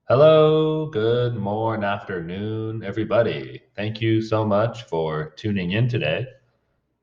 Hello, good morning, afternoon, everybody. Thank you so much for tuning in today.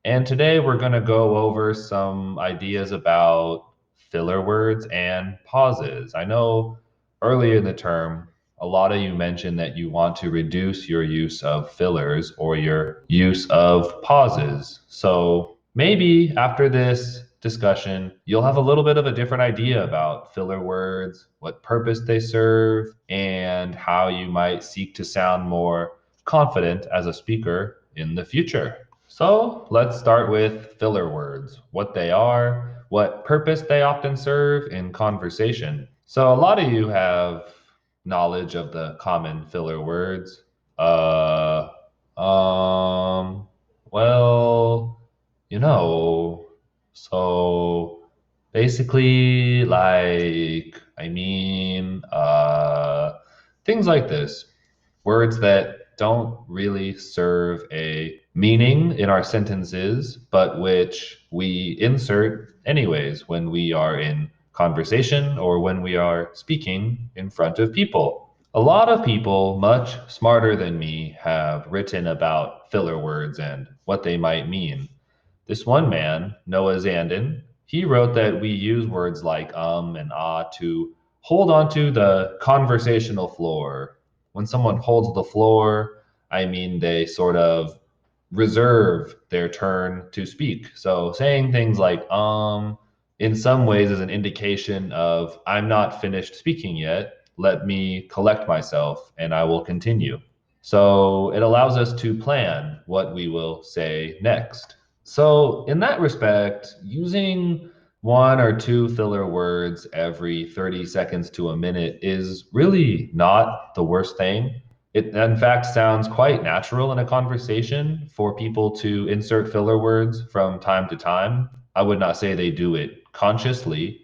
And today we're going to go over some ideas about filler words and pauses. I know earlier in the term, a lot of you mentioned that you want to reduce your use of fillers or your use of pauses. So maybe after this discussion, you'll have a little bit of a different idea about filler words, what purpose they serve, and how you might seek to sound more confident as a speaker in the future. So let's start with filler words, what they are, what purpose they often serve in conversation. So a lot of you have knowledge of the common filler words. Uh, um, well, you know, so basically, things like this, words that don't really serve a meaning in our sentences, but which we insert anyways when we are in conversation or when we are speaking in front of people. A lot of people, much smarter than me, have written about filler words and what they might mean. This one man, Noah Zandon, he wrote that we use words like and ah to hold onto the conversational floor. When someone holds the floor, I mean they sort of reserve their turn to speak. So saying things like in some ways is an indication of I'm not finished speaking yet. Let me collect myself and I will continue. So it allows us to plan what we will say next. So, in that respect, using one or two filler words every 30 seconds to a minute is really not the worst thing. It, in fact, sounds quite natural in a conversation for people to insert filler words from time to time. I would not say they do it consciously,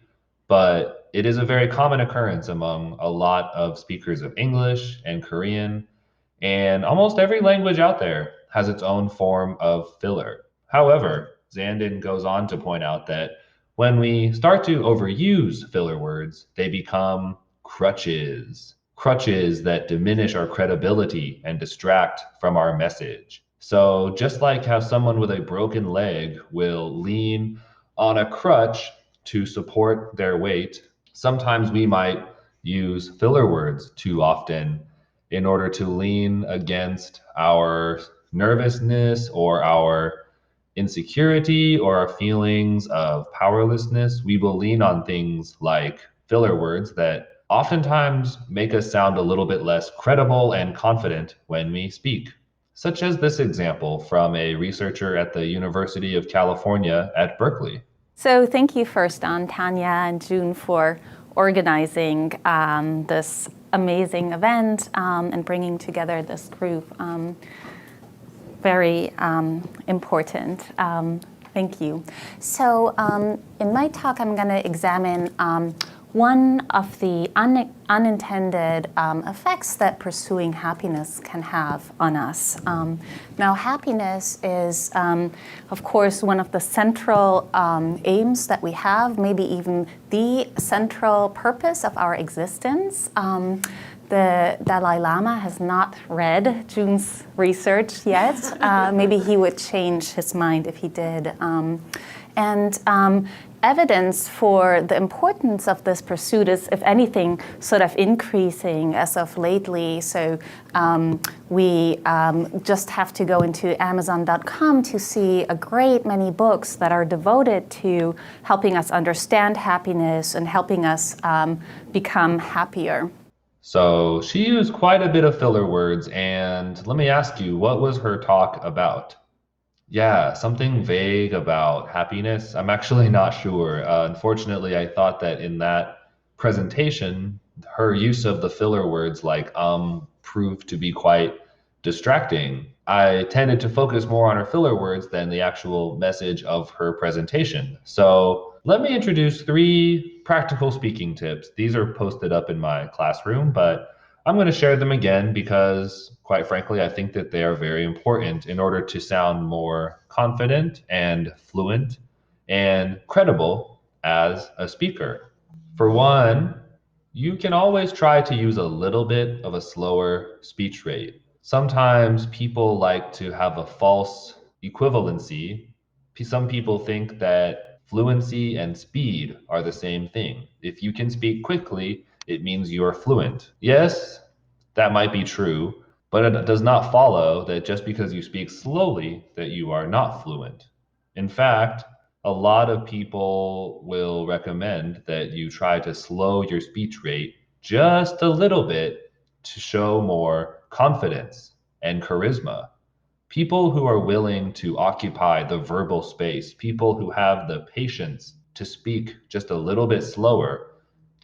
but it is a very common occurrence among a lot of speakers of English and Korean, and almost every language out there has its own form of filler. However, Zandon goes on to point out that when we start to overuse filler words, they become crutches. Crutches that diminish our credibility and distract from our message. So, just like how someone with a broken leg will lean on a crutch to support their weight, sometimes we might use filler words too often in order to lean against our nervousness or our insecurity or our feelings of powerlessness. We will lean on things like filler words that oftentimes make us sound a little bit less credible and confident when we speak, such as this example from a researcher at the University of California at Berkeley. So thank you first on Tanya and June for organizing this amazing event and bringing together this group. Very important. Thank you. So in my talk, I'm going to examine one of the unintended effects that pursuing happiness can have on us. Now, happiness is, of course, one of the central aims that we have, maybe even the central purpose of our existence. The Dalai Lama has not read June's research yet. Maybe he would change his mind if he did. Evidence for the importance of this pursuit is, if anything, sort of increasing as of lately. So we just have to go into Amazon.com to see a great many books that are devoted to helping us understand happiness and helping us become happier. So she used quite a bit of filler words, and let me ask you, what was her talk about? Yeah, something vague about happiness. I'm actually not sure. Unfortunately, I thought that in that presentation, her use of the filler words like proved to be quite distracting. I tended to focus more on her filler words than the actual message of her presentation. So let me introduce three practical speaking tips. These are posted up in my classroom, but I'm going to share them again because, quite frankly, I think that they are very important in order to sound more confident and fluent and credible as a speaker. For one, You can always try to use a little bit of a slower speech rate. Sometimes people like to have a false equivalency. Some people think that fluency and speed are the same thing. If you can speak quickly, it means you're fluent. Yes, that might be true, but it does not follow that just because you speak slowly that you are not fluent. In fact, a lot of people will recommend that you try to slow your speech rate just a little bit to show more confidence and charisma. People who are willing to occupy the verbal space, people who have the patience to speak just a little bit slower,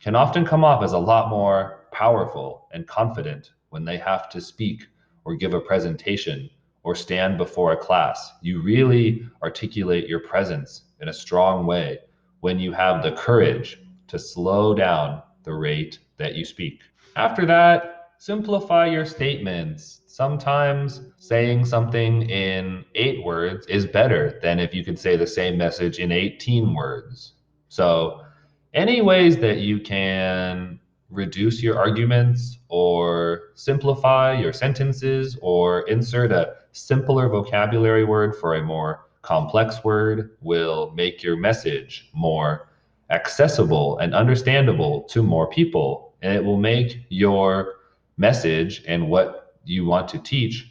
can often come off as a lot more powerful and confident when they have to speak or give a presentation or stand before a class. You really articulate your presence in a strong way when you have the courage to slow down the rate that you speak. After that, simplify your statements. Sometimes saying something in 8 words is better than if you could say the same message in 18 words. So, any ways that you can reduce your arguments or simplify your sentences or insert a simpler vocabulary word for a more complex word will make your message more accessible and understandable to more people. And it will make your message and what you want to teach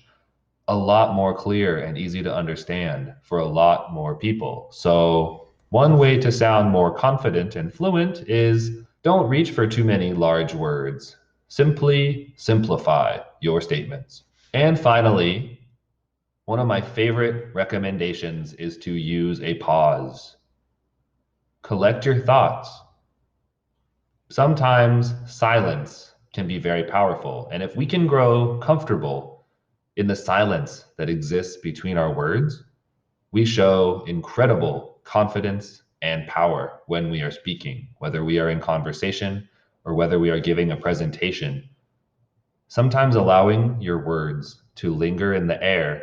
a lot more clear and easy to understand for a lot more people. So, one way to sound more confident and fluent is don't reach for too many large words. Simply simplify your statements. And finally, one of my favorite recommendations is to use a pause. Collect your thoughts. Sometimes silence can be very powerful. And if we can grow comfortable in the silence that exists between our words, we show incredible confidence and power when we are speaking, whether we are in conversation or whether we are giving a presentation. Sometimes allowing your words to linger in the air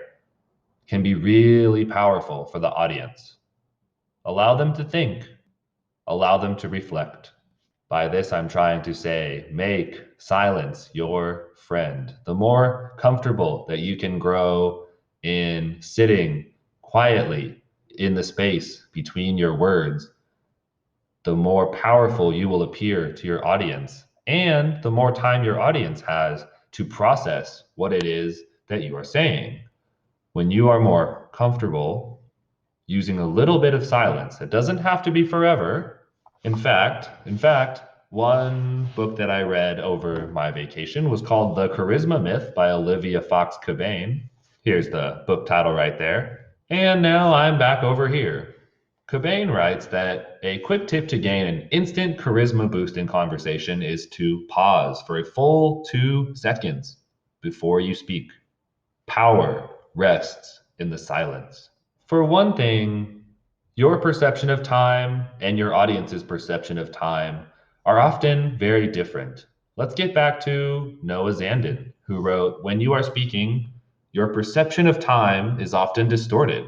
can be really powerful for the audience. Allow them to think, allow them to reflect. By this, I'm trying to say, make silence your friend. The more comfortable that you can grow in sitting quietly in the space between your words, the more powerful you will appear to your audience, and the more time your audience has to process what it is that you are saying. When you are more comfortable using a little bit of silence, it doesn't have to be forever. In fact, one book that I read over my vacation was called The Charisma Myth by Olivia Fox Cabane. Here's the book title right there. And now I'm back over here. Cabane writes that a quick tip to gain an instant charisma boost in conversation is to pause for a full 2 seconds before you speak. Power rests in the silence. For one thing, your perception of time and your audience's perception of time are often very different. Let's get back to Noah Zandon, who wrote, "When you are speaking, your perception of time is often distorted.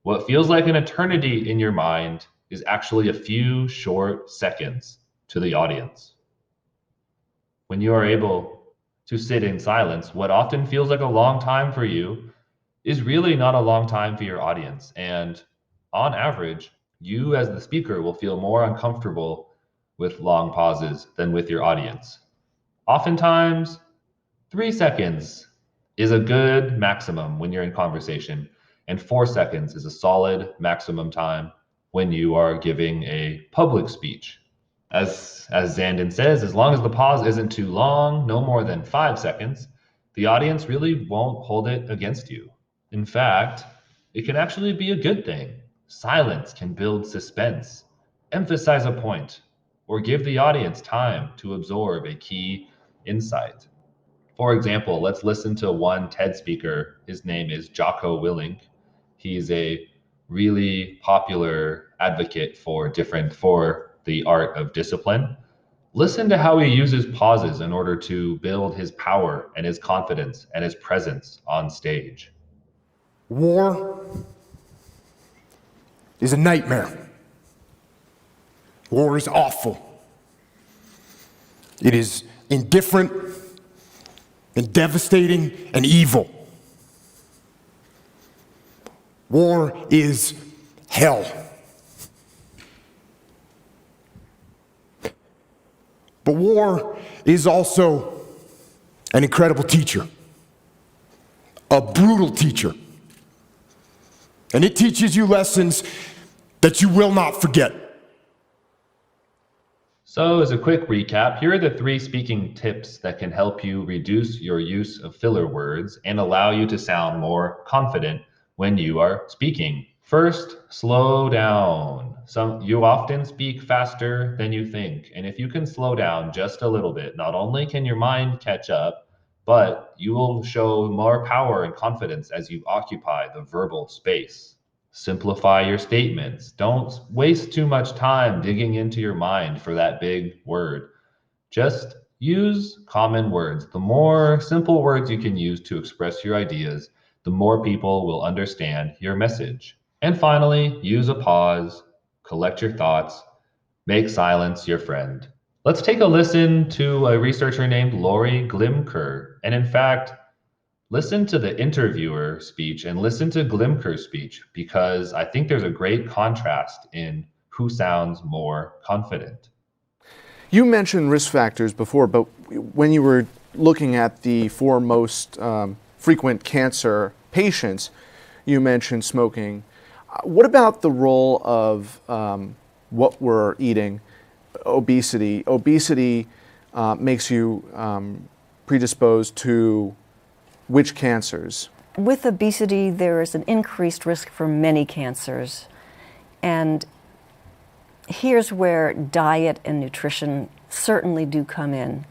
What feels like an eternity in your mind is actually a few short seconds to the audience." When you are able to sit in silence, what often feels like a long time for you is really not a long time for your audience. And on average, you as the speaker will feel more uncomfortable with long pauses than with your audience. Oftentimes, 3 seconds is a good maximum when you're in conversation, and 4 seconds is a solid maximum time when you are giving a public speech. As Zandon says, as long as the pause isn't too long, no more than 5 seconds, the audience really won't hold it against you. In fact, it can actually be a good thing. Silence can build suspense, emphasize a point, or give the audience time to absorb a key insight. For example, let's listen to one TED speaker. His name is Jocko Willink. He's a really popular advocate for the art of discipline. Listen to how he uses pauses in order to build his power and his confidence and his presence on stage. War is a nightmare. War is awful. It is indifferent and devastating and evil. War is hell. But war is also an incredible teacher, a brutal teacher. And it teaches you lessons that you will not forget. So, as a quick recap, here are the 3 speaking tips that can help you reduce your use of filler words and allow you to sound more confident when you are speaking. First, slow down. You often speak faster than you think, and if you can slow down just a little bit, not only can your mind catch up, but you will show more power and confidence as you occupy the verbal space. Simplify your statements. Don't waste too much time digging into your mind for that big word. Just use common words. The more simple words you can use to express your ideas, the more people will understand your message. And finally, use a pause, collect your thoughts, make silence your friend. Let's take a listen to a researcher named Lori Glimker. And in fact, listen to the interviewer speech and listen to Glimker's speech, because I think there's a great contrast in who sounds more confident. You mentioned risk factors before, but when you were looking at the 4 most frequent cancer patients, you mentioned smoking. What about the role of what we're eating, obesity? Obesity makes you predisposed to which cancers? With obesity, there is an increased risk for many cancers. And here's where diet and nutrition certainly do come in.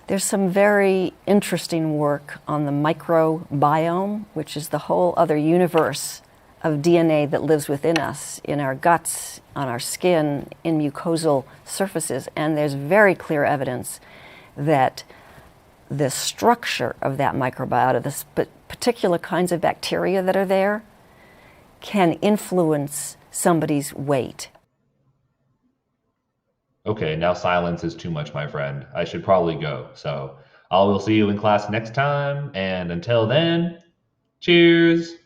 There's some very interesting work on the microbiome, which is the whole other universe of DNA that lives within us, in our guts, on our skin, in mucosal surfaces. And there's very clear evidence that the structure of that microbiota, the particular kinds of bacteria that are there, can influence somebody's weight. Okay, now silence is too much, my friend. I should probably go. So I will see you in class next time. And until then, cheers.